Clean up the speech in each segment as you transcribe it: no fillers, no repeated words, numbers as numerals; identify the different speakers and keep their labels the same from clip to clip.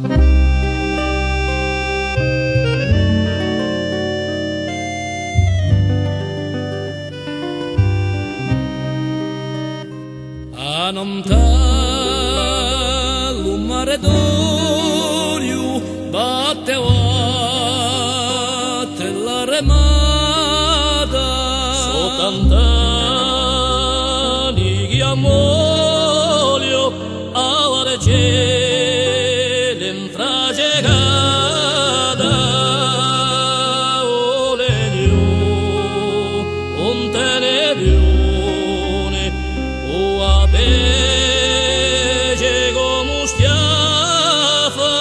Speaker 1: A Namtal un mare d'olio batteva la remata sottant'anni che amolio a cielo in tragegata o legno un televione o a bece come stiafa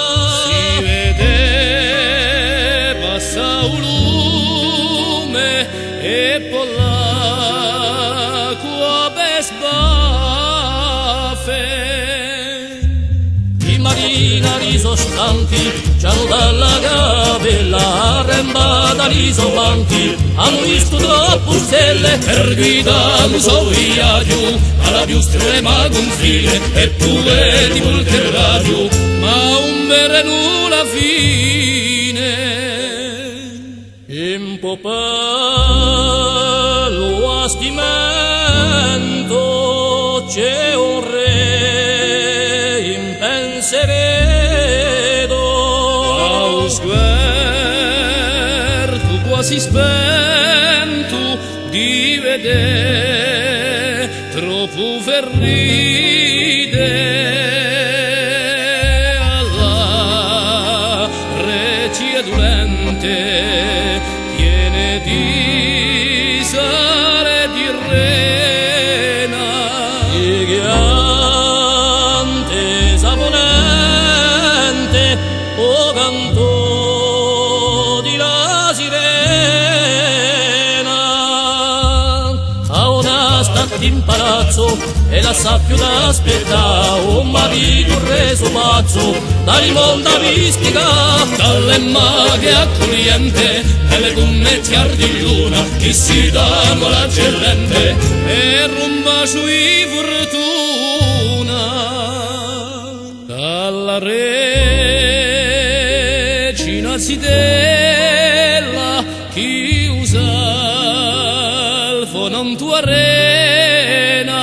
Speaker 1: si vede passa un lume e poll'acqua per sbaffe i marinai sostanti c'hanno dalla gabella arrembata di sobanchi hanno visto troppo stelle per guidare il suo viaggio alla più strema confine e pure di qualche raggio ma un vereno la fine in popello a stimento c'è un re in penseredo a un sguardo quasi spento di vedere troppo ferride alla recia dolente piene di sale di rena gigante saponente o canto di la sirena a una stata in palazzo e la sa più da aspettare un marito reso pazzo dalla monda mistica dalle maghe accogliente nelle gommettiar di luna che si danno la cellente e rumba sui fortuna dalla regina zitella chi usa il fonon tua arena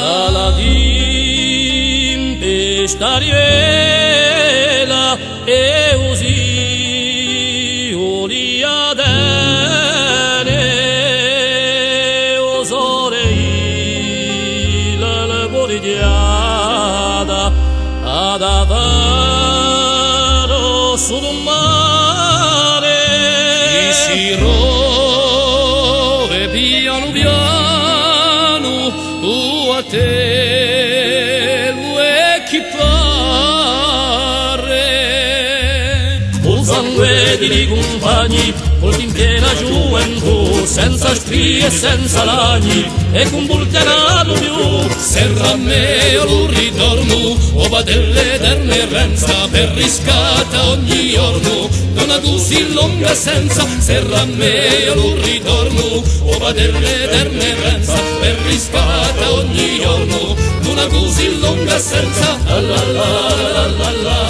Speaker 1: dalla tempestariela e usi oliadene o sole la boridiada ad avaro sul mare chi si rove piano piano o a te lo equipare un sangue di compagni volti in piena gioventù senza strie e senza lagni e con bulterato più serra a me lo ritorno o va dell'eterna erranza per riscatta ogni giorno non così lunga assenza serra a me lo ritorno o va dell'eterna erranza per riscatta ogni giorno non così lunga assenza la la la la la la